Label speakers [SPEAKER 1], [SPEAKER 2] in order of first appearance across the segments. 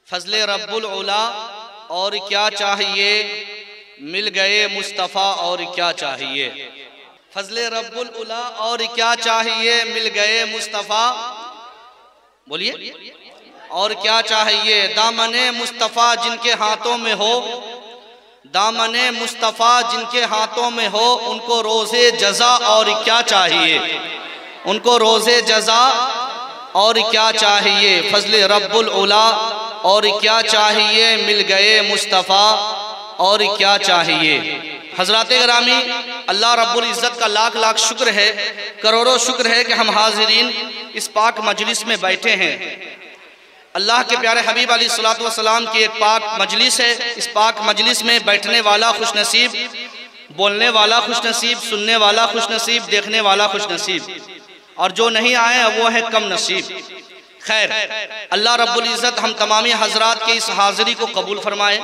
[SPEAKER 1] फजले रब्बुल उला और क्या चाहिए, मिल गए मुस्तफ़ा और क्या चाहिए। फजले रब्बुल उला और क्या चाहिए, मिल गए मुस्तफ़ा, बोलिए, और क्या चाहिए। दामने मुस्तफ़ा जिनके हाथों में हो, दामने मुस्तफ़ा जिनके हाथों में हो, उनको रोज़े जज़ा और क्या चाहिए, उनको रोज़े जज़ा और क्या चाहिए। फजले रब्बुल उला और क्या चाहिए, मिल गए मुस्तफ़ा और क्या चाहिए। हज़रात गिरामी, अल्लाह रब्बुल इज़्ज़त का लाख लाख शुक्र है, करोड़ों शुक्र है कि हम हाज़िरीन इस पाक मजलिस में बैठे हैं। अल्लाह के प्यारे हबीब अलैहिस्सलातु वस्सलाम की एक पाक मजलिस है। इस पाक मजलिस में बैठने वाला खुशनसीब, बोलने वाला खुशनसीब, सुनने वाला खुशनसीब, देखने वाला खुशनसीब, और जो नहीं आए वो है कम नसीब। खैर, अल्लाह रब्बुल इज़्ज़त हम तमामी हजरात के इस हाज़िरी को कबूल फरमाए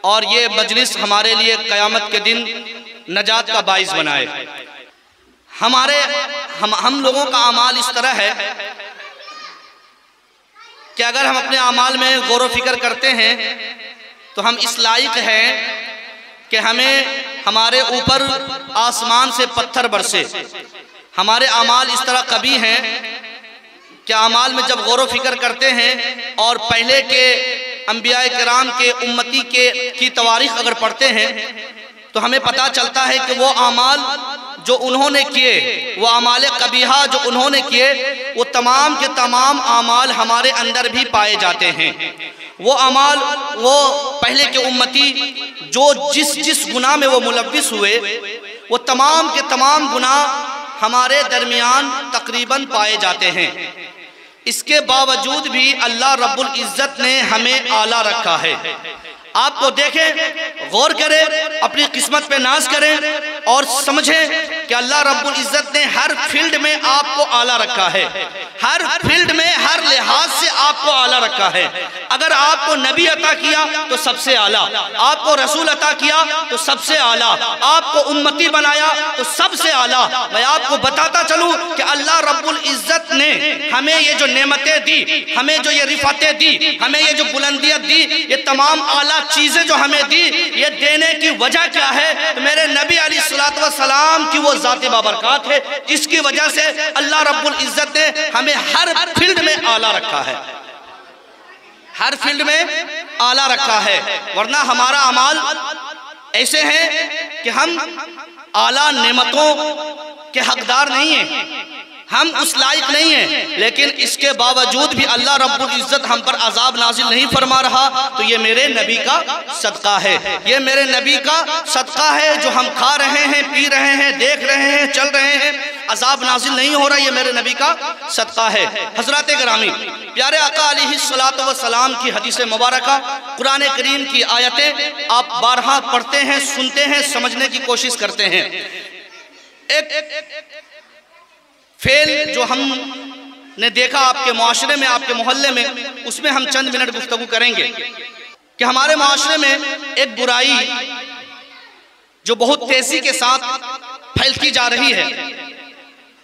[SPEAKER 1] और ये मजलिस हमारे लिए क़यामत के दिन नजात का बाइस बनाए। हम लोगों का अमाल इस तरह है कि अगर हम अपने अमाल में गौर व फिक्र करते हैं तो हम इस लायक हैं कि हमें हमारे ऊपर आसमान से पत्थर बरसे। हमारे अमाल इस तरह कभी हैं कि अमाल में जब गौर व फिक्र करते हैं और पहले के अंबिया किराम के उम्मती की तवारीख अगर पढ़ते हैं तो हमें पता चलता है कि वो अमाल जो उन्होंने किए, वो अमाल कबीहा जो उन्होंने किए, वो तमाम के तमाम अमाल हमारे अंदर भी पाए जाते हैं। वो अमाल, वो पहले के उम्मती जो जिस गुनाह में वो मुलव्विस हुए, वो तमाम के तमाम गुनाह हमारे दरमियान तकरीबन पाए जाते हैं। इसके बावजूद भी अल्लाह रब्बुल इज़्ज़त ने हमें आला रखा है। आपको देखें, गौर करें, अपनी किस्मत पे नाज करें और समझें कि अल्लाह रब्बुल इज़्ज़त ने हर फील्ड में आपको आला रखा है। हर फील्ड में, हर लिहाज से आपको आला रखा है। अगर आपको नबी अता किया तो सबसे आला, आपको रसूल अता किया तो सबसे आला, आपको उम्मती बनाया तो सबसे आला। मैं आपको बताता चलूं कि अल्लाह रब्बुल इज़्ज़त ने हमें ये जो नेमतें दी, हमें जो ये रिफातें दी, हमें ये जो बुलंदियत दी, ये तमाम आला चीजें जो हमें दी, ये देने की वजह क्या है? तो मेरे नबी अलैहिस्सलातु वस्सलाम की वो ज़ात बाबरकत है, जिसकी वजह से अल्लाह रब्बुल इज़्ज़त ने हमें हर फील्ड में आला रखा है, हर फील्ड में आला रखा है। वरना हमारा अमाल ऐसे है कि हम आला नेमतों के हकदार नहीं हैं, हम उस लायक नहीं हैं, लेकिन इसके बावजूद भी अल्लाह रब्बुल इज़्ज़त हम पर अजाब नाजिल नहीं फरमा रहा। तो ये मेरे नबी का सदका है, ये मेरे नबी का सदका है जो हम खा रहे हैं, पी रहे हैं, देख रहे हैं, चल रहे हैं, अजाब नाजिल नहीं हो रहा, ये मेरे नबी का सदका है। हज़रात गिरामी, प्यारे आका अलैहिस्सलातु वस्सलाम की हदीस मुबारका, कुरान करीम की आयतें आप बारहा पढ़ते हैं, सुनते हैं, समझने की कोशिश करते हैं। एक फेल जो हमने देखा आपके माशरे में, आपके मोहल्ले में, उसमें हम चंद मिनट गुफ्तगू करेंगे कि हमारे माशरे में एक बुराई जो बहुत तेजी के साथ फैलती जा रही है,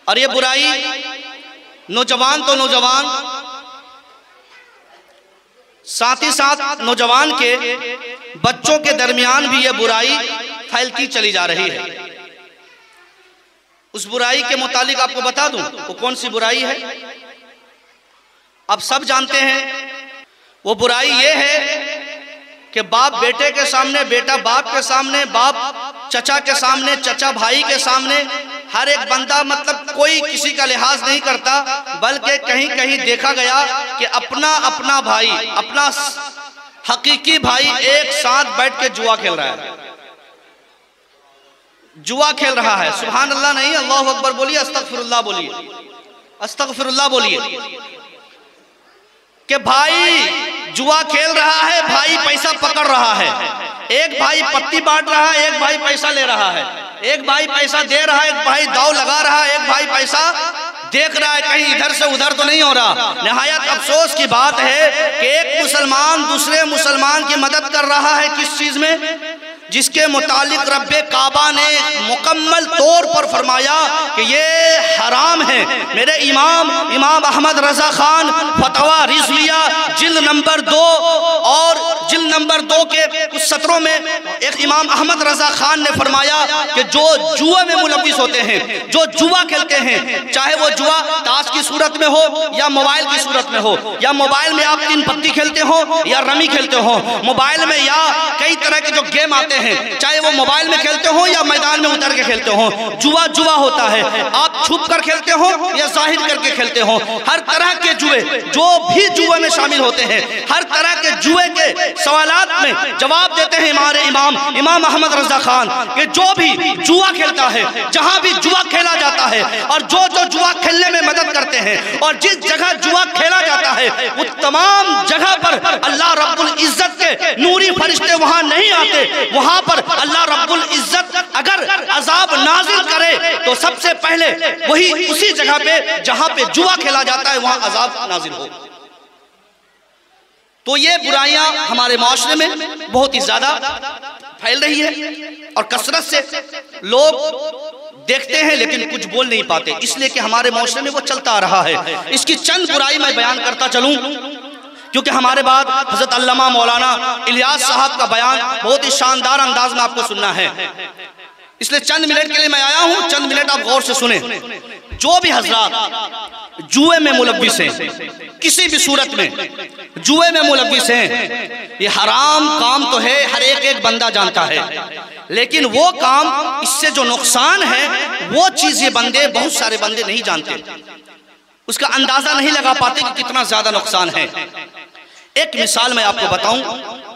[SPEAKER 1] और ये बुराई नौजवान तो नौजवान, साथ ही साथ नौजवान के बच्चों के दरमियान भी ये बुराई फैलती चली जा रही है। उस बुराई के मुतालिक आपको बता दूं वो कौन सी बुराई है। आप सब जानते हैं वो बुराई ये है कि बाप बेटे के सामने, बेटा बाप के सामने, बाप चचा के सामने, चचा भाई के सामने, हर एक बंदा, मतलब कोई किसी का लिहाज नहीं करता, बल्कि कहीं कहीं देखा गया कि अपना अपना भाई, अपना हकीकी भाई एक साथ बैठ के जुआ खेल रहा है, जुआ खेल रहा है। सुभान अल्लाह नहीं, अल्लाहु अकबर बोलिए, अस्तगफिरुल्लाह बोलिए, अस्तगफिरुल्लाह बोलिए। कि भाई जुआ खेल रहा है, भाई पैसा पकड़ रहा है, एक भाई पत्ती बांट रहा है, एक भाई पैसा ले रहा है, एक भाई पैसा दे रहा है, एक भाई दाव लगा रहा है, एक भाई पैसा देख रहा है, कहीं इधर से उधर तो नहीं हो रहा। निहायत अफसोस की बात है कि एक मुसलमान दूसरे मुसलमान की मदद कर रहा है, किस चीज में? जिसके मुतालिक रब्बे काबा ने मुकम्मल तौर पर फरमाया कि ये हराम है। मेरे इमाम अहमद रजा खान फतवा रिजविया जिल्द नंबर 2 और जिल्द नंबर 2 के कुछ सत्रों में एक इमाम अहमद रजा खान ने फरमाया कि जो जुए में मुलव्विस होते हैं, जो जुआ खेलते हैं, चाहे वो जुआ ताश की सूरत में हो या मोबाइल की सूरत में हो, या मोबाइल में आप 3 पत्ती खेलते हो या रमी खेलते हो, मोबाइल में या कई तरह के जो गेम आते हैं, चाहे वो मोबाइल में खेलते हो या मैदान में उतर के खेलते हो, जुआ होता है। आप छुप कर खेलते हो या जाहिर करके खेलते हो, हर तरह के जुए जो भी जुए में शामिल होते हैं, हर तरह के जुए के सवालात में जवाब देते हैं हमारे इमाम अहमद रजा खान कि जो भी जुआ खेलता है, जहां भी जुआ खेला जाता है और जो जुआ खेलने में मदद करते हैं और जिस जगह जुआ खेला जाता है वो तमाम जगह पर अल्लाह रब्बुल इज्जत के नूरी फरिश्ते वहां नहीं आते। वहां पर अल्लाह रब्बुल इज्जत अगर अजाब नाजिल करे तो सबसे पहले वही उसी जगह पे जहां पे जुआ खेला जाता है वहां अजाब नाजिल हो। तो ये बुराइयां हमारे माशरे में बहुत ही ज्यादा फैल रही है और कसरत से लोग देखते हैं लेकिन कुछ बोल नहीं पाते, इसलिए कि हमारे माशरे में वो चलता आ रहा है। इसकी चंद बुराई मैं बयान करता चलूं क्योंकि हमारे बाद हजरत अल्लामा मौलाना इलियास साहब का बयान बहुत ही शानदार अंदाज में आपको सुनना है, इसलिए चंद मिनट के लिए मैं आया हूं। चंद मिनट आप गौर से सुने। जो भी हजरात जुए में मुलव्विस हैं, किसी भी सूरत में जुए में मुलव्विस हैं, ये हराम काम तो है, हर एक बंदा जानता है, लेकिन वो काम इससे जो नुकसान है वो चीज ये बंदे, बहुत सारे बंदे नहीं जानते, उसका अंदाजा नहीं लगा पाते कि कितना ज्यादा नुकसान है। एक मिसाल मैं आपको बताऊं,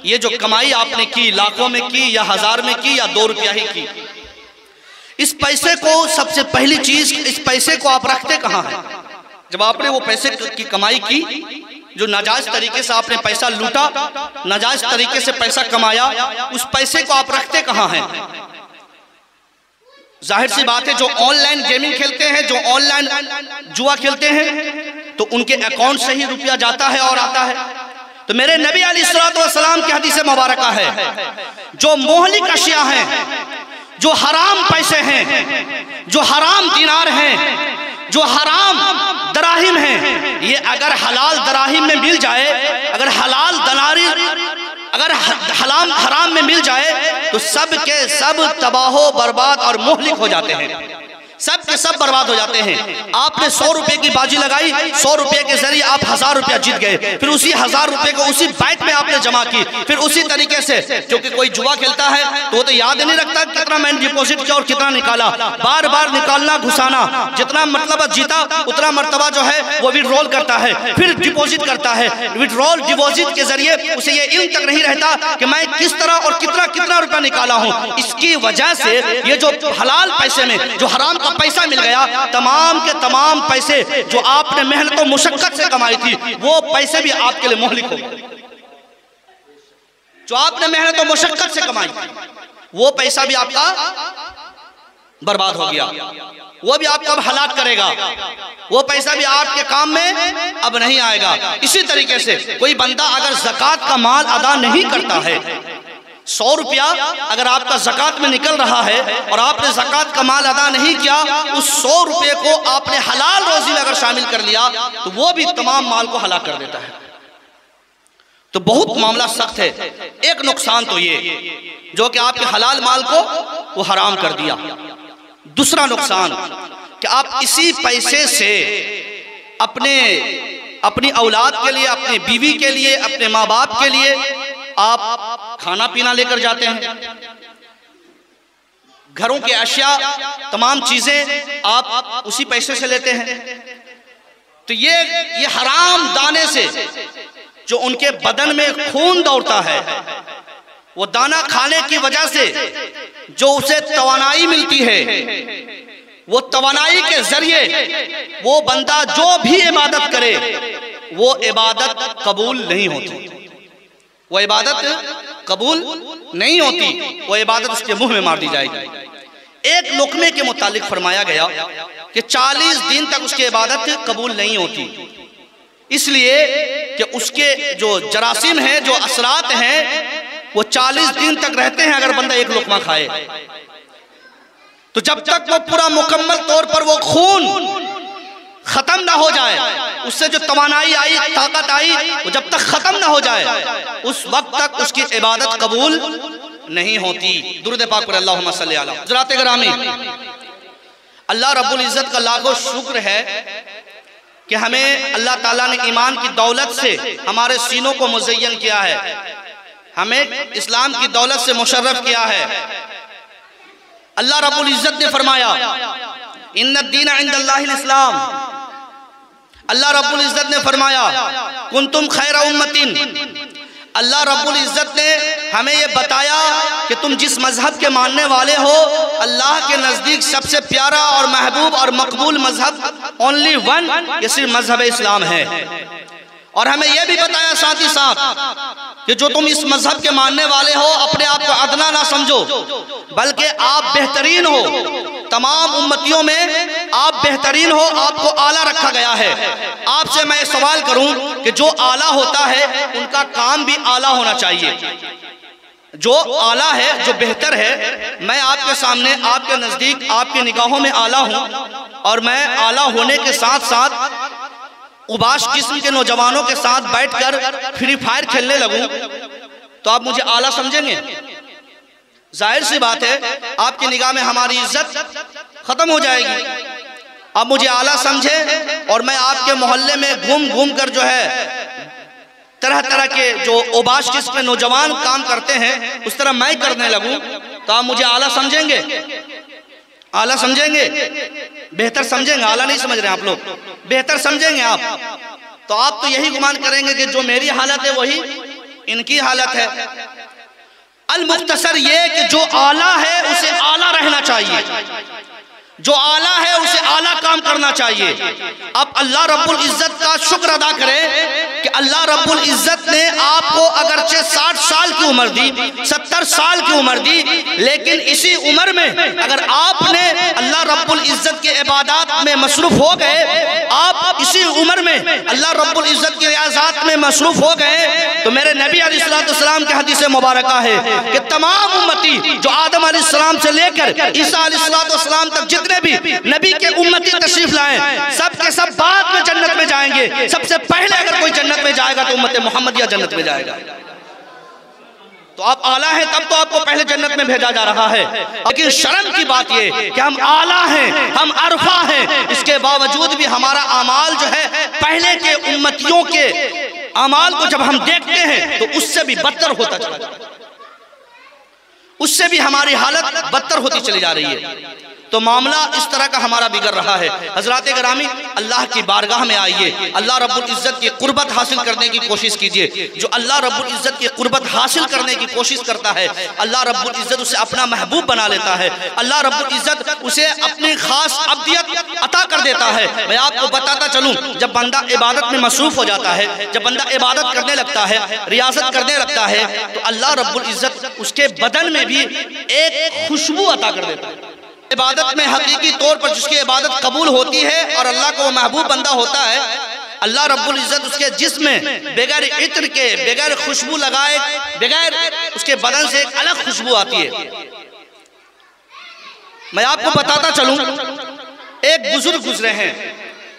[SPEAKER 1] ये जो कमाई आपने की, लाखों में की या हजार में की या 2 रुपया ही की, इस पैसे को सबसे पहली चीज, इस पैसे को आप रखते कहाँ हैं? जब आपने वो पैसे की कमाई की, जो नाजायज तरीके से आपने पैसा लूटा, नाजायज तरीके से पैसा कमाया, उस पैसे को आप रखते कहाँ हैं? जाहिर सी बात है, जो ऑनलाइन गेमिंग खेलते हैं, जो ऑनलाइन जुआ खेलते हैं, तो उनके अकाउंट से ही रुपया जाता है और आता है। तो मेरे नबी अलैहिस्सलातु वस्सलाम की हदीस मुबारका है, जो मोहलिक अशिया हैं, जो हराम पैसे हैं, जो हराम दिनार हैं, जो हराम दराहिम हैं, ये अगर हलाल दराहिम में मिल जाए, अगर हलाल दनारी अगर हराम में मिल जाए तो सब के सब तबाहो बर्बाद और मोहलिक हो जाते हैं, सब के सब बर्बाद हो जाते हैं। आपने 100 रुपए की बाजी लगाई, 100 रुपए के जरिए आप 1000 रुपया जीत गए, फिर उसी 1000 रुपए को उसी बैंक में आपने जमा की, फिर उसी तरीके से, क्योंकि कोई जुआ खेलता है तो वो तो याद नहीं रखता कितना मैंने डिपॉजिट किया और कितना निकाला, बार बार निकालना घुसाना, जितना मतलब जीता उतना मर्तबा जो है वो विड्रॉल करता है, फिर डिपॉजिट करता है। विड्रॉल डिपॉजिट के जरिए उसे ये इल्म तक नहीं रहता कि मैं किस तरह और कितना रुपया निकाला हूँ। इसकी वजह से ये जो हलाल पैसे में जो हराम पैसा मिल गया, तमाम के तमाम पैसे जो आपने मेहनत और मुशक्कत से कमाई थी वो पैसे भी आपके लिए मोहलिक हो गए। जो आपने मेहनत और मुशक्कत से कमाई वो पैसा भी आपका बर्बाद हो गया, वो भी आपको अब हलाक करेगा, वो पैसा भी आपके काम में अब नहीं आएगा। इसी तरीके से कोई बंदा अगर ज़कात का माल अदा नहीं करता है, 100 रुपया अगर आपका ज़कात में निकल रहा है और आपने ज़कात का माल अदा नहीं किया, उस 100 रुपये को आपने हलाल रोजी में अगर शामिल कर लिया तो वो भी तमाम माल को हलाक कर देता है। तो बहुत मामला सख्त है। एक नुकसान तो ये जो कि आपके हलाल माल को वो हराम कर दिया। दूसरा नुकसान कि आप इसी पैसे से अपनी औलाद के लिए, अपनी बीवी के लिए, अपने माँ बाप के लिए आप खाना पीना लेकर जाते हैं, घरों के अशिया तमाम चीजें आप उसी पैसे से लेते हैं। तो ये हराम दाने से जो उनके बदन में खून दौड़ता है, वो दाना खाने की वजह से जो उसे तवानाई मिलती है, वो तवानाई के जरिए वो बंदा जो भी इबादत करे वो इबादत कबूल नहीं होती, वो इबादत कबूल नहीं होती, वो इबादत उसके मुंह में मार दी जाएगी। एक लुकमे के मुतालिक फरमाया गया कि 40 दिन तक उसकी इबादत कबूल नहीं होती, इसलिए कि उसके जो जरासीम हैं, जो असरात हैं, वो 40 दिन तक रहते हैं अगर बंदा एक लुकमा खाए। तो जब तक वो पूरा मुकम्मल तौर पर वो खून खत्म ना हो जाए, उससे जो तवानाई आई, ताकत आई, वो जब तक खत्म ना हो जाए उस वक्त तक उसकी इबादत कबूल नहीं होती। दुरूद पाक पर अल्लाहुम्मा सल्ली अला। हज़रात गिरामी, अल्लाह रब्बुल इज़्ज़त का लाखों शुक्र है कि हमें अल्लाह ताला ने ईमान की दौलत से हमारे सीनों को मुज़य्यन किया है, हमें इस्लाम की दौलत से मुशर्रफ किया है। अल्लाह रब्बुल इज़्ज़त ने फरमाया इन्नद्दीन इंदल्लाहिल इस्लाम। अल्लाह रब्बुल इज़्ज़त ने फरमाया कुंतुम खैरा उम्मतिन। अल्लाह रब्बुल इज़्ज़त ने हमें ये बताया कि तुम जिस मजहब के मानने वाले हो, अल्लाह के नज़दीक सबसे प्यारा और महबूब और मकबूल मजहब ओनली वन, ये सिर्फ मजहब इस्लाम है। और हमें यह भी बताया साथ ही साथ कि जो तुम इस मजहब के मानने वाले हो, अपने आप को अदना ना समझो, बल्कि आप बेहतरीन हो। तमाम उम्मतियों में आप बेहतरीन हो, आपको आला रखा गया है। आपसे मैं सवाल करूं कि जो आला होता है उनका काम भी आला होना चाहिए। जो आला है, जो बेहतर है, मैं आपके सामने, आपके नजदीक, आपकी निगाहों में आला हूं और मैं आला होने के साथ साथ उबाश किस्म के नौजवानों के साथ बैठकर फ्री फायर खेलने लगूं तो आप मुझे आला समझेंगे? जाहिर सी बात है आपकी निगाह में हमारी इज्जत खत्म हो जाएगी। आप मुझे आला समझे और मैं आपके मोहल्ले में घूम घूम कर जो है तरह तरह के जो उबाश किस्म के नौजवान काम करते हैं उस तरह मैं करने लगूं तो आप मुझे आला समझेंगे? आला समझेंगे? बेहतर समझेंगे? आला नहीं समझ रहे हैं आप लोग, बेहतर समझेंगे आप। तो आप तो यही गुमान करेंगे कि जो मेरी हालत है वही इनकी हालत है। अल मुख्तसर ये कि जो आला है उसे आला रहना चाहिए, जो आला है उसे आला काम करना चाहिए। अब अल्लाह रब्बुल इज़्ज़त का शुक्र अदा करें कि अल्लाह रब्बुल इज़्ज़त ने आपको अगरचे 60 साल की उम्र दी, 70 साल की उम्र दी, लेकिन इसी उम्र में अगर आपने अल्लाह रब्बुल इज़्ज़त के इबादत में मसरूफ हो गए, आप इसी उम्र में अल्लाह रब्बुल इज़्ज़त की रियाज़त में मसरूफ हो गए, तो मेरे नबी अलैहिस्सलाम के हदीस मुबारक है कि तमाम उम्मती जो आदम अलैहिस्सलाम से लेकर ईसा अलैहिस्सलाम तक जितने भी नबी के उम्मती तशरीफ लाएं, सब के सब बाद में जन्नत में जाएंगे। सबसे पहले अगर कोई जन्नत में जाएगा तो उम्मत मोहम्मदिया जन्नत में जाएगा। तो आप आला हैं तब तो आपको पहले जन्नत में भेजा जा रहा है। लेकिन शर्म की बात ये कि हम आला हैं, हम अरफा हैं, इसके बावजूद भी हमारा अमाल जो है पहले के उम्मतियों के अमाल को जब हम देखते हैं तो उससे भी बदतर होता चला जाता है, उससे भी हमारी हालत बदतर होती चली जा रही है। तो मामला इस तरह का हमारा बिगड़ रहा है। हज़रात गिरामी, अल्लाह की बारगाह में आइए, अल्लाह रब्बुल इज़्ज़त की कुर्बत हासिल करने की कोशिश कीजिए। जो अल्लाह रब्बुल इज़्ज़त की कुर्बत हासिल करने की कोशिश करता है, अल्लाह रब्बुल इज़्ज़त उसे अपना महबूब बना लेता है। अल्लाह रब्बुल इज़्ज़त उसे अपनी खास अब्दियत अता कर देता है। मैं आपको बताता चलूँ, जब बंदा इबादत में मसरूफ़ हो जाता है, जब बंदा इबादत करने लगता है, रियाजत करने लगता है, तो अल्लाह रब्बुल इज़्ज़त उसके बदन में भी एक खुशबू अता कर देता है। इबादत में हकीकी तौर पर जिसकी इबादत कबूल होती है और अल्लाह को वो महबूब बंदा होता है, अल्लाह रब्बुल इज़्ज़त उसके जिस्म में बगैर इत्र के, बगैर खुशबू लगाए, बगैर उसके बदन से एक अलग खुशबू आती है। मैं आपको बताता चलूं, एक बुजुर्ग गुजरे हैं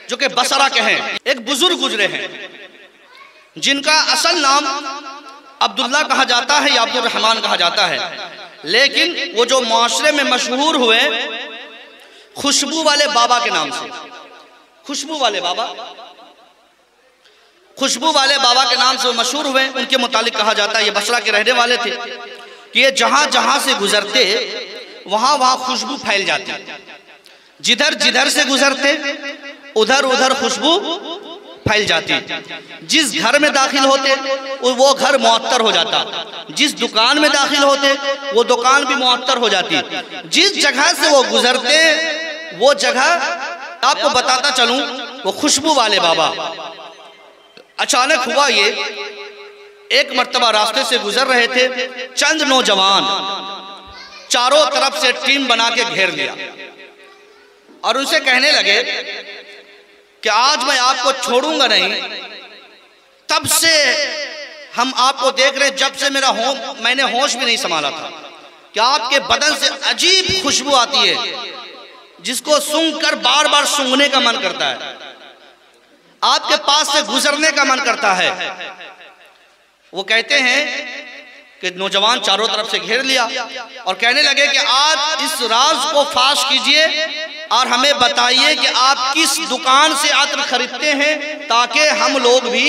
[SPEAKER 1] जो कि बसरा के हैं। एक बुजुर्ग गुजरे हैं जिनका असल नाम अब्दुल्ला कहा जाता है या अब्दुल रहमान कहा जाता है, लेकिन वो जो माशरे में मशहूर हुए खुशबू वाले बाबा के नाम से, खुशबू वाले बाबा, खुशबू वाले बाबा के नाम से वो मशहूर हुए। उनके मुतालिक कहा जाता है, ये बसरा के रहने वाले थे, कि ये जहां जहां से गुजरते वहां वहां खुशबू फैल जाती, जिधर जिधर से गुजरते उधर उधर खुशबू फैल जाती। जिस घर में दाखिल होते वो घर मुअत्तर हो जाता, जिस दुकान में दाखिल होते वो दुकान भी मुअत्तर हो जाती, जिस जगह से वो गुजरते वो जगह, आपको बताता चलूं, वो खुशबू वाले बाबा। अचानक हुआ ये, एक मर्तबा रास्ते से गुजर रहे थे, चंद नौजवान चारों तरफ से टीम बना के घेर लिया और उनसे कहने लगे कि आज मैं आपको छोड़ूंगा नहीं, तब से हम आपको देख रहे हैं, जब से मैंने होश भी नहीं संभाला था कि आपके बदन से अजीब खुशबू आती है, जिसको सूंघकर बार बार सूंघने का मन करता है, आपके पास से गुजरने का मन करता है। वो कहते हैं कि नौजवान चारों तरफ से घेर लिया और कहने लगे कि आज इस राज को फाश कीजिए और हमें बताइए कि आप किस दुकान से अत्र खरीदते हैं, ताकि हम लोग भी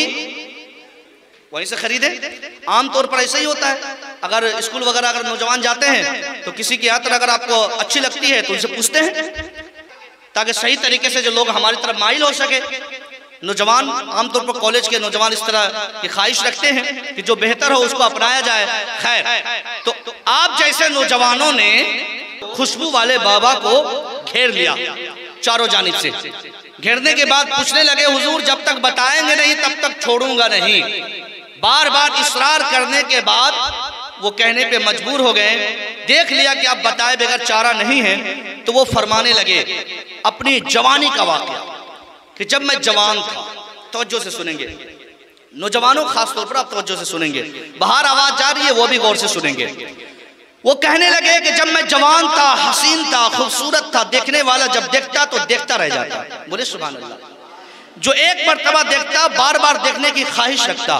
[SPEAKER 1] वहीं से खरीदें। आमतौर पर ऐसा ही होता है, अगर स्कूल वगैरह अगर नौजवान जाते हैं तो किसी की अत्र अगर आपको अच्छी लगती है तो उनसे पूछते हैं, ताकि सही तरीके से जो लोग हमारी तरफ माइल हो सके। नौजवान आमतौर पर कॉलेज के नौजवान इस तरह की ख्वाहिश रखते हैं कि जो बेहतर हो उसको अपनाया जाए। खैर, तो आप जैसे नौजवानों ने खुशबू वाले बाबा को घेर लिया चारों जानिब से। घेरने के बाद पूछने लगे, हुजूर जब तक बताएंगे नहीं तब तक छोड़ूंगा नहीं। बार बार इसरार करने के बाद वो कहने पे मजबूर हो गए। देख लिया कि आप बताए बगैर चारा नहीं है, तो वो फरमाने लगे अपनी जवानी का वाकया कि जब मैं जवान था। तवज्जो से सुनेंगे नौजवानों, खास तौर पर आप तवज्जो से सुनेंगे, बाहर आवाज जा रही है वो भी गौर से सुनेंगे। वो कहने लगे कि जब मैं जवान था, हसीन था, खूबसूरत था, देखने वाला जब देखता तो देखता रह जाता। बोले सुभान अल्लाह। जो एक मर्तबा देखता बार बार देखने की ख्वाहिश रखता,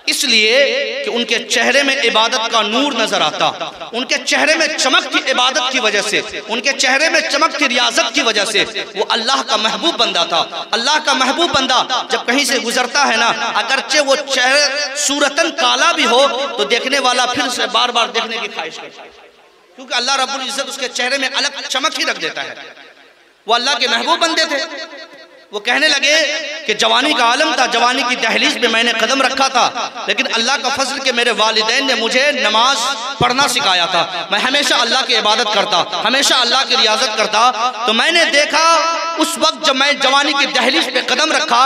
[SPEAKER 1] इसलिए कि उनके चेहरे में इबादत का नूर नजर आता, उनके चेहरे में चमक थी इबादत की वजह से, उनके चेहरे में चमक थी रियाजत की वजह से। वो अल्लाह का महबूब बंदा था। अल्लाह का महबूब बंदा जब कहीं से गुजरता है ना, अगरचे वो चेहरे सूरतन काला भी हो तो देखने वाला फिर से बार बार देखने की ख्वाहिश करता है, क्योंकि अल्लाह रब्बुल इज्जत उसके चेहरे में अलग चमक ही रख देता है। वो अल्लाह के महबूब बंदे थे। वो कहने लगे कि जवानी का आलम था, जवानी की दहलीज में मैंने कदम रखा था, लेकिन अल्लाह का फजल के मेरे वालिदैन ने मुझे नमाज पढ़ना सिखाया था। मैं हमेशा अल्लाह की इबादत करता, हमेशा अल्लाह की रियाजत करता। तो मैंने देखा उस वक्त जब मैं जवानी की दहलीज पे कदम रखा,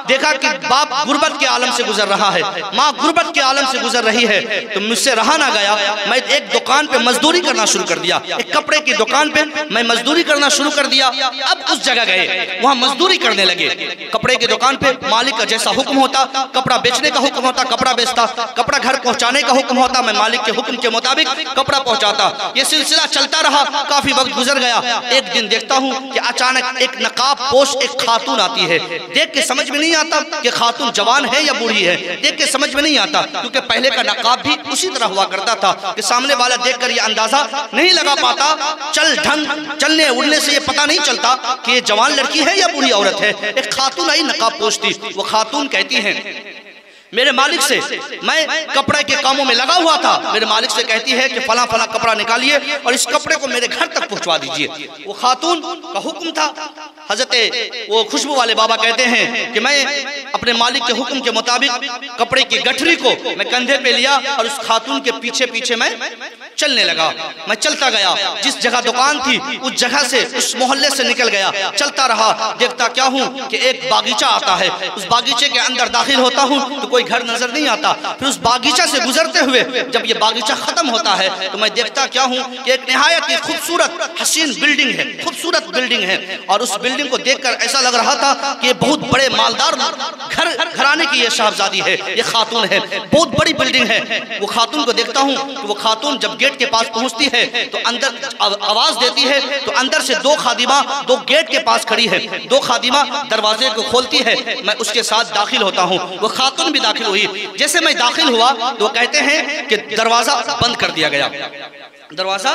[SPEAKER 1] देखा कि बाप गुर्बत के आलम से गुजर रहा है, माँ गुर्बत के आलम से गुजर रही है। तो मुझसे रहा ना गया, मैं एक दुकान पे मजदूरी करना शुरू कर दिया। एक कपड़े की दुकान पे मैं मजदूरी करना शुरू कर दिया। अब उस जगह गए, वहाँ मजदूरी करने लगे। कपड़े की दुकान पे मालिक का जैसा हुक्म होता, कपड़ा बेचने का हुक्म होता, कपड़ा बेचता, कपड़ा घर पहुंचाने का हुक्म होता, मैं मालिक के हुक्म के मुताबिक कपड़ा पहुंचाता। ये सिलसिला चलता रहा, काफी वक्त गुजर गया। एक दिन देखता हूँ कि अचानक एक नकाब पोश एक खातून आती है। देख के समझ में नहीं आता कि खातून जवान है या बूढ़ी है, देख के समझ में नहीं आता, क्योंकि पहले का नकाब भी उसी तरह हुआ करता था कि सामने वाला देखकर ये अंदाजा नहीं लगा पाता, चलने उड़ने से ये पता नहीं चलता कि ये जवान लड़की है या बूढ़ी औरत है। एक खातून आई नकाब पोश थी। वो खातून कहती हैं मेरे मालिक से, मैं कपड़े के कामों में लगा हुआ था, मेरे मालिक से कहती है कि फला फला कपड़ा निकालिए और इस कपड़े को मेरे घर तक पहुंचवा दीजिए। वो खातून का हुक्म था। हजरत वो खुशबू वाले बाबा कहते हैं कि मैं अपने मालिक के हुक्म के मुताबिक कपड़े की गठरी को मैं कंधे पे लिया और उस खातून के पीछे पीछे मैं चलने लगा। मैं चलता गया, जिस जगह दुकान थी उस जगह से, उस मोहल्ले से निकल गया, चलता रहा। देखता क्या हूँ कि एक बागीचा आता है। उस बागीचे के अंदर दाखिल होता हूँ तो कोई घर नजर नहीं आता। फिर उस बागीचा से गुजरते हुए जब ये बागीचा खत्म होता है तो मैं देखता क्या हूँ कि एक निहायत ही खूबसूरत हसीन बिल्डिंग है, खूबसूरत बिल्डिंग है। और उस बिल्डिंग को देखकर ऐसा लग रहा था कि ये बहुत बड़े मालदार घराने की ये साहबजादी है, ये खातून है, बहुत बड़ी बिल्डिंग है। वो खातून को देखता हूँ कि वो खातून जब गेट के पास पहुंचती है तो अंदर आवाज देती है, तो अंदर से दो खादिमा दो गेट के पास खड़ी है। दो खादिमा दरवाजे को खोलती है, मैं उसके साथ दाखिल होता हूँ। वो खातून भी दाखिल हुई। जैसे मैं दाखिल हुआ तो कहते हैं कि दरवाजा बंद कर दिया गया, दरवाजा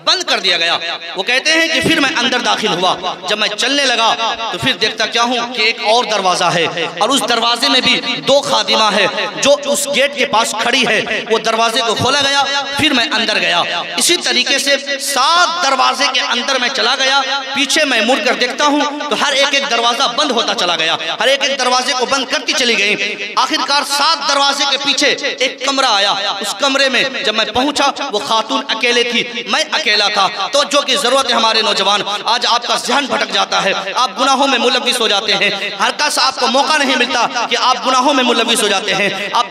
[SPEAKER 1] बंद कर दिया गया। वो कहते हैं कि फिर मैं अंदर दाखिल हुआ। जब मैं चलने लगा तो फिर देखता क्या हूँ कि एक और दरवाजा है और उस दरवाजे में भी दो खादिमा है जो उस गेट के पास खड़ी है। वो दरवाजे को खोला गया, फिर मैं अंदर गया। इसी तरीके से 7 दरवाजे के अंदर मैं चला गया। पीछे मैं मुड़कर देखता हूँ तो हर एक दरवाजा बंद होता चला गया, हर एक दरवाजे को बंद करके चली गई। आखिरकार 7 दरवाजे के पीछे एक कमरा आया। उस कमरे में जब मैं पहुंचा वो खातून अकेले थी, मैं अकेला था। तो जो की जरूरत है हमारे नौजवान, आज आपका ध्यान भटक जाता है, आप गुनाहों में मुलव्विस हो जाते हैं, हरकत आपको मौका नहीं मिलता कि आप गुनाहों में मुलव्विस हो जाते हैं। आप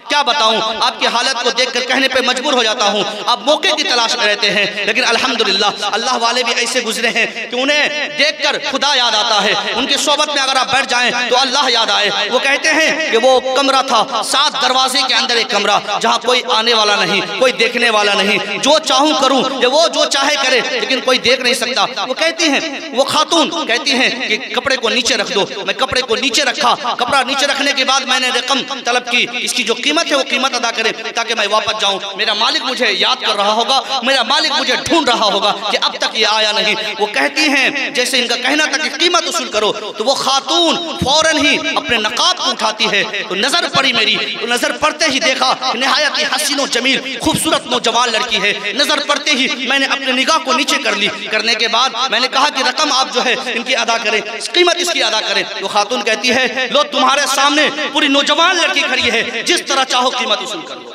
[SPEAKER 1] क्या बताऊं, आपकी हालत को देखकर कहने पे मजबूर हो जाता हूं। आप मौके की तलाश में रहते हैं, लेकिन अल्हम्दुलिल्लाह अल्लाह वाले भी ऐसे गुजरे हैं कि उन्हें देखकर खुदा याद आता है। उनकी सोबत में अगर आप बैठ जाएं तो अल्लाह याद आए। वो कहते हैं कि वो कमरा था 7 दरवाजे के अंदर एक कमरा, जहां कोई आने वाला नहीं, कोई देखने वाला नहीं, जो चाहूं करूं, वो जो चाहे करे, लेकिन कोई देख नहीं सकता। वो कहती हैं, वो खातून कहती हैं कि कपड़े को नीचे रख दो। मैं कपड़े को नीचे रखा, कपड़ा नीचे रखने के बाद मैंने रकम तलब की, इसकी जो कीमत है वो कीमत अदा करे ताकि मैं वापस जाऊं। मेरा मालिक मुझे याद कर रहा होगा, मेरा मालिक मुझे ढूंढ रहा होगा कि अब तक ये आया नहीं। वो कहती हैं, जैसे इनका कहना था कि कीमत वसूल करो, तो वो खातून फौरन ही अपने नकाब को उठाती है। तो नजर पड़ी मेरी, तो नजर पड़ते ही देखा निहायत ही हसीन और जमील खूबसूरत नौजवान लड़की है। नजर पड़ते ही मैंने अपनी निगाह को नीचे कर ली। करने के बाद मैंने कहा कि रकम आप जो है इनकी अदा करें, कीमत इसकी अदा करें। तो खातून कहती है, लो तुम्हारे सामने पूरी नौजवान लड़की खड़ी है, जिस तरह चाहो कीमत वसूल कर लो,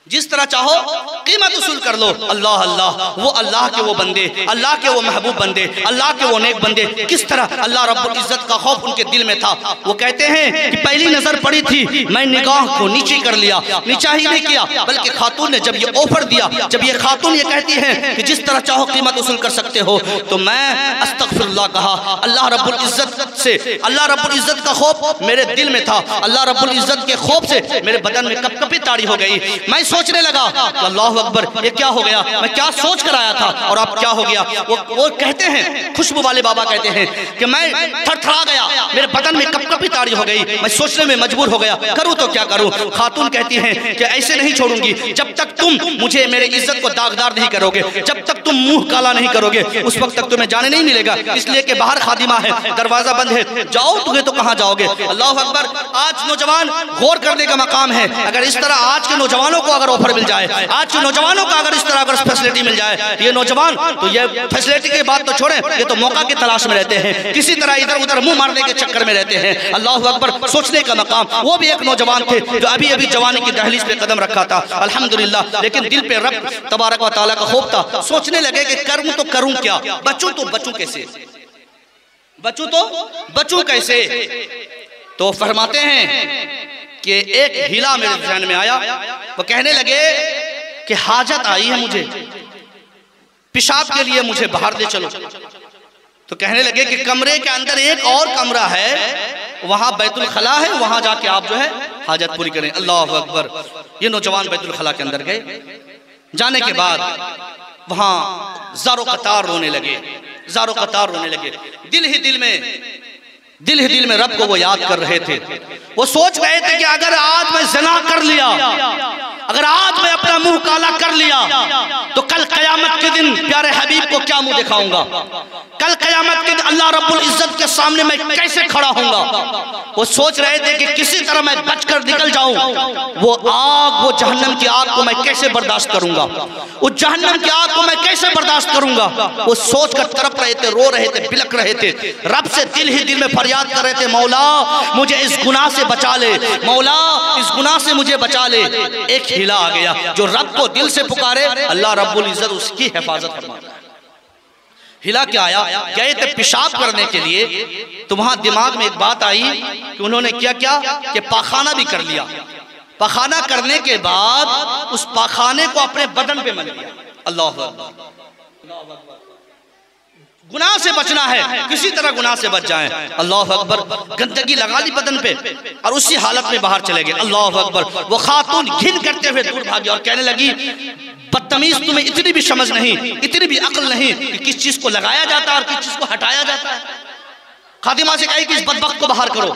[SPEAKER 1] जिस तरह चाहो कीमत वसूल कर लो। अल्लाह अल्लाह, वो अल्लाह के वो बंदे, अल्लाह के वो महबूब बंदे, अल्लाह के वो नेक बंदे, किस तरह अल्लाह रब्बुल इज्जत का खौफ उनके दिल में था। वो कहते हैं कि पहली नजर पड़ी थी, मैं निगाह को नीचे कर लिया, नीचा ही नहीं किया, बल्कि खातून ने जब ये ऑफर दिया, जब ये खातून ये कहती है कि जिस तरह चाहो कीमत वसूल कर सकते हो, तो मैं अस्तगफिरुल्लाह कहा। अल्लाह रब्बुल इज्जत से, अल्लाह रब्बुल इज्जत का खौफ मेरे दिल में था, अल्लाह रब्बुल इज्जत के खौफ से मेरे बदन में कपकपी ताड़ी हो गई। मैं सोचने लगा कि अल्लाह अकबर, ये क्या हो गया, मैं क्या सोच कर आया था और अब क्या हो गया। वो कहते हैं, खुशबू वाले बाबा कहते हैं कि मैं थरथरा गया, मेरे बदन में कपकपी ताड़ी हो गई, मैं सोचने में मजबूर हो गया, करूं तो क्या करूं। खातून कहती हैं कि ऐसे नहीं छोड़ूंगी, जब तक तुम मुझे मेरे इज्जत को दागदार नहीं करोगे, जब तक तुम मुंह काला नहीं करोगे, उस वक्त तक तुम्हें जाने नहीं मिलेगा। इसलिए कि बाहर खादिमा है, दरवाजा बंद है, जाओ तुम्हें तो कहां जाओगे। अल्लाह अकबर। आज नौजवान गौर करने का मकाम है। अगर इस तरह आज के नौजवानों को अगर ऑफर मिल जाए, आज के नौजवानों का अगर इस तरह अगर फैसिलिटी मिल जाए, ये नौजवान तो ये फैसिलिटी की बात तो छोड़ें, ये तो मौका की तलाश में रहते हैं, किसी तरह इधर उधर मुंह मारने के चक्कर में रहते हैं। अल्लाह अकबर। सोचने का मकाम। वो भी एक नौजवान थे जो अभी अभी जवानी की दहलीज पे कदम रखा था, अल्हम्दुलिल्लाह, लेकिन दिल पे रब तबारक व तआला का खौफ था। सोचने लगे कि करूं तो करूं क्या, बचूं तो बचूं कैसे, बचूं तो बचूं कैसे। तो फरमाते हैं कि एक हीला मेरे ध्यान में आया। वो कहने लगे कि हाजत आई है मुझे, पेशाब के लिए मुझे बाहर ले चलो। तो कहने लगे कि कमरे के अंदर एक और कमरा है, वहां बैतुल खला है, वहां जाके आप जो है हाजत पूरी करें। अल्लाह अकबर। ये नौजवान बैतुल खला के अंदर गए। जाने के बाद वहां ज़ारो कतार रोने लगे, ज़ारो कतार रोने लगे। दिल ही दिल में रब को वो याद कर रहे थे। वो सोच रहे थे कि अगर आज मैं ज़िना कर लिया, अगर आज मैं अपना मुंह काला कर लिया, तो कल कयामत के दिन प्यारे हबीब को क्या मुंह दिखाऊंगा, कल कयामत के दिन अल्लाह रब्बुल इज्जत के सामने मैं कैसे खड़ा होऊंगा। वो सोच रहे थे कि किसी तरह मैं बचकर निकल जाऊं, वो आग, वो जहन्नम की आग को मैं कैसे बर्दाश्त करूंगा, उस जहन्नम की आग को मैं कैसे बर्दाश्त करूंगा। वो सोच कर तड़प रहे थे, रो रहे थे, बिलक रहे थे, रब से दिल ही दिल में फरियाद कर रहे थे, मौला मुझे इस गुनाह से बचा ले, मौला इस गुनाह से मुझे बचा ले। एक हिला आ गया, जो रब को दिल से पुकारे अल्लाह रब्बुल इज्जत उसकी हिफाजत फरमाता है। हिला क्या आया, गए थे पेशाब करने के लिए, तो वहां दिमाग में एक बात आई कि उन्होंने क्या किया कि पाखाना भी कर लिया। पाखाना करने के बाद उस पाखाने को अपने बदन पे मल लिया। अल्लाह अकबर। गुनाह से बचना है, किसी तरह गुनाह से बच जाएं। अल्लाह अकबर। गंदगी लगा ली बदन पे और उसी हालत में बाहर चले गए। अल्लाह अकबर। वो खातून घिन करते हुए दूर भागी और कहने लगी, बदतमीज, तुम्हें इतनी भी समझ नहीं, इतनी भी अक्ल नहीं कि किस चीज को लगाया जाता है और किस चीज को हटाया जाता है। खादिमा से कही कि इस बदबख्त को बाहर करो।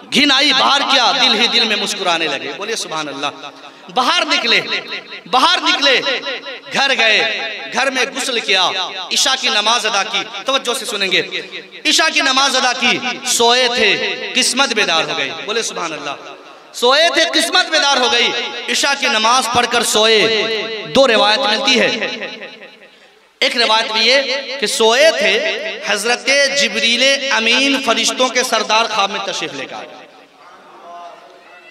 [SPEAKER 1] घिन आई, बाहर किया, दिल ही दिल में मुस्कुराने लगे। बोलिए सुभान अल्लाह। बाहर निकले, घर गए, घर में गुस्ल किया, ईशा की नमाज अदा की। तवज्जो से सुनेंगे, ईशा की नमाज अदा की, सोए थे, किस्मत बेदार हो गई। बोले सुभान अल्लाह। सोए थे, किस्मत बेदार हो गई। ईशा की नमाज पढ़कर सोए। दो रिवायत मिलती है। एक रिवायत भी ये कि सोए थे, हजरत जिब्रील अमीन फरिश्तों के सरदार ख्वाब में तशरीफ लेकर आए।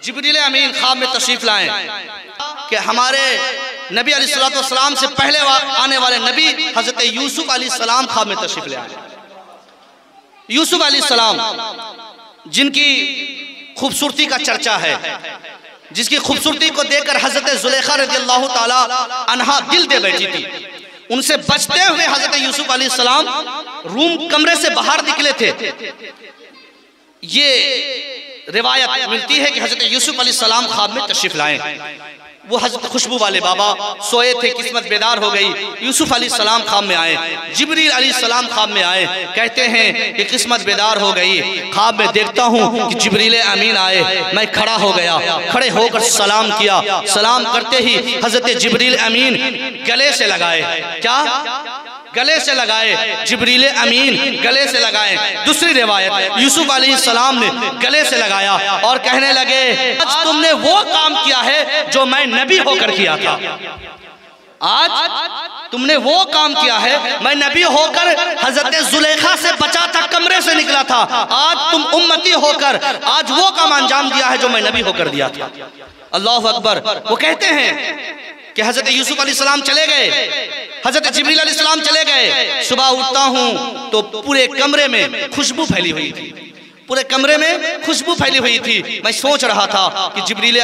[SPEAKER 1] जिब्रील अमीन ख्वाब में तशरीफ लाए कि हमारे नबी अलैहिस्सलाम से पहले आने वाले नबी हजरत यूसुफ अलैहिस्सलाम ख्वाब में तशरीफ ले आए। यूसुफ अलैहिस्सलाम जिनकी खूबसूरती का चर्चा है, जिसकी खूबसूरती को देखकर हजरत जुलेखा रज़ियल्लाहु ताला अन्हा दिल दे बैठी थी, उनसे बचते हुए हजरत यूसुफ अलैहिस्सलाम रूम कमरे से बाहर निकले थे। ये रिवायत मिलती है कि हजरत यूसुफ अलैहिस्सलाम ख्वाब में तशरीफ लाए। वो हजरत खुशबू वाले बाबा सोए थे, किस्मत बेदार हो गई। यूसुफ अलैहिस्सलाम ख्वाब में आए, जिब्रील अलैहिस्सलाम ख्वाब में आए। कहते हैं कि किस्मत बेदार हो गई। ख्वाब में देखता हूँ कि जिब्रील अमीन आए, मैं खड़ा हो गया, खड़े होकर सलाम किया। सलाम करते ही हजरत जिब्रील अमीन गले से लगाए। क्या गले से लगाए? जिब्रील अमीन गले से लगाए। दूसरी रिवायत यूसुफ अलैहिस्सलाम ने गले से लगाया और कहने लगे, आज तुमने वो काम किया है जो मैं नबी होकर किया था। आज तुमने वो काम किया है, मैं नबी होकर हजरत जुलेखा से बचा था, कमरे से निकला था। आज तुम उम्मती होकर आज वो काम अंजाम दिया है जो मैं नबी होकर दिया था। अल्लाहु अकबर। वो कहते हैं कि हजरत यूसुफ अलैहिस्सलाम चले गए, हजरत जिब्रील अलैहिस्सलाम चले गए। सुबह उठता हूँ तो पूरे कमरे में खुशबू फैली हुई थी, पूरे कमरे में खुशबू फैली हुई थी। मैं सोच रहा था कि जिब्रील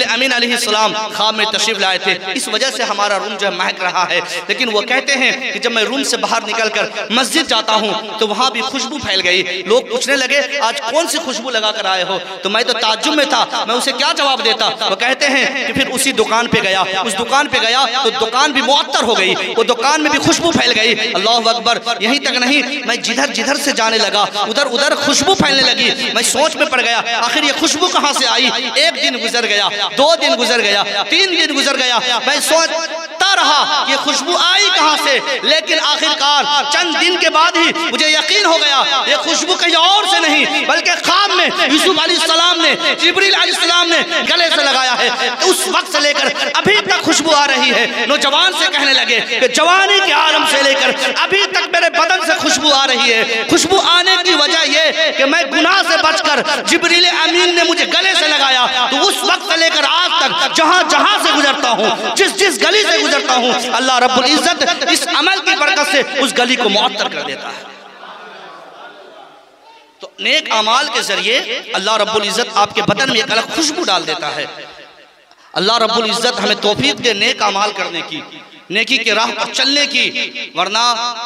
[SPEAKER 1] अमीन अलैहिस्सलाम ख्वाब में तशरीफ लाए थे, इस वजह से हमारा रूम जो है महक रहा है। लेकिन वो कहते हैं कि जब मैं रूम से बाहर निकलकर मस्जिद जाता हूँ तो वहाँ भी खुशबू फैल गई। लोग पूछने लगे, आज कौन सी खुशबू लगा कर आए हो? तो मैं तो ताज्जुब में था, मैं उसे क्या जवाब देता। वो कहते हैं कि फिर उसी दुकान पे गया, उस दुकान पे गया तो दुकान भी मुअत्तर हो गई, वो दुकान में भी खुशबू फैल गई। अल्लाहु अकबर। यहीं तक नहीं, मैं जिधर जिधर से जाने लगा उधर उधर खुशबू फैलने लगी। मैं सोच में पड़ गया, आखिर ये खुशबू कहाँ से आई? एक दिन गुजर गया, 2 दिन गुजर गया, 3 दिन गुजर गया। मैं सोचता रहा ये खुशबू आई कहाँ से, लेकिन आखिरकार चंद दिन के बाद ही मुझे यकीन हो गया ये खुशबू कहीं और से नहीं बल्कि ख्वाब में यूसुफ अलैहिस्सलाम ने, जिब्रील अलैहिस्सलाम ने गले से लगाया है। तो उस वक्त से लेकर अभी तक खुशबू आ रही है। नौजवान से कहने लगे कि जवानी के आलम से लेकर अभी तक मेरे बदन से खुशबू आ रही है। खुशबू आने की वजह ये कि मैं गुनाह से बचकर जिब्रील अमीन ने मुझे गले से लगाया। तो उस वक्त से लेकर आज तक जहां जहां से गुजरता हूं, जिस जिस गली से गुजरता हूं, अल्लाह रब्बुल इज्जत इस अमल की बरकत से उस गली को मुअत्तर कर देता है। तो नेक अमाल के जरिए अल्लाह रब्बुल इज्जत आपके बदन में एक अलग खुशबू डाल देता है। अल्लाह रब्बुल इज्जत हमें तौफीक दे नेक अमाल करने की, नेकी के राह पर चलने की। वरना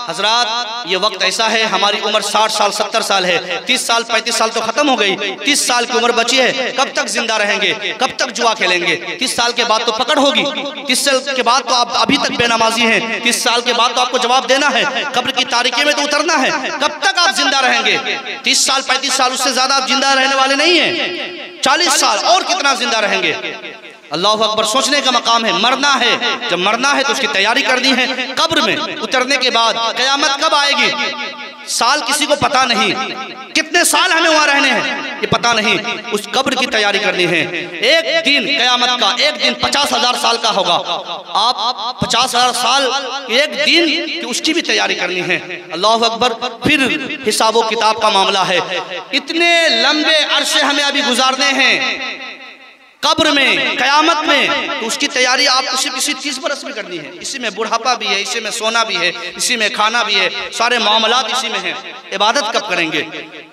[SPEAKER 1] हजरात ये वक्त ऐसा है, हमारी उम्र 60 साल 70 साल है, 30 साल 35 साल तो खत्म हो गई, 30 साल की उम्र बची है। कब तक जिंदा रहेंगे? कब तक जुआ खेलेंगे? 30 साल के बाद तो पकड़ होगी, 30 साल के बाद तो आप अभी तक बेनमाजी हैं, 30 साल के बाद तो आपको जवाब देना है, कब्र की तारीकी में तो उतरना है। कब तक आप जिंदा रहेंगे? 30 साल 35 साल, उससे ज्यादा आप जिंदा रहने वाले नहीं है। 40 साल और कितना जिंदा रहेंगे? अल्लाहु अकबर। सोचने का मकाम है, मरना है। जब मरना है तो उसकी तैयारी करनी है। कब्र में उतरने के बाद कयामत कब आएगी? साल किसी को पता नहीं, कितने साल हमें वहां रहने हैं ये पता नहीं। उस कब्र की तैयारी करनी है। एक दिन कयामत का, एक दिन 50,000 साल का होगा। आप 50,000 साल एक दिन की उसकी भी तैयारी करनी है। अल्लाहु अकबर। फिर हिसाब व किताब का मामला है। इतने लंबे अरसे हमें अभी गुजारने हैं कब्र में, कयामत में, तो उसकी तैयारी आपको सिर्फ इसी 30 बरस में करनी है। इसी में बुढ़ापा भी है, इसी में सोना भी है, इसी में खाना भी है, सारे मामलात इसी में हैं। इबादत कब करेंगे?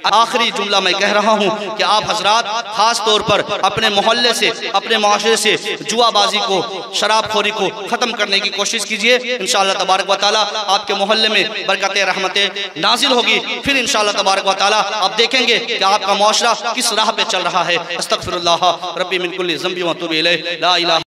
[SPEAKER 1] आखिरी जुमला मैं कह रहा हूँ कि आप हजरात खास तौर पर अपने मोहल्ले से, अपने माशरे से जुआबाजी को, शराबखोरी को ख़त्म करने की कोशिश कीजिए। इंशाअल्लाह तबारक व तआला आपके मोहल्ले में बरकतें रहमतें नाजिल होगी। फिर इंशाअल्लाह तबारक व तआला आप देखेंगे कि आपका माशरा किस राह पे चल रहा है। अस्तगफिरुल्लाह रब्बी मिन कुल्ली ज़ंबि व अतूबु इलैह। ला इलाहा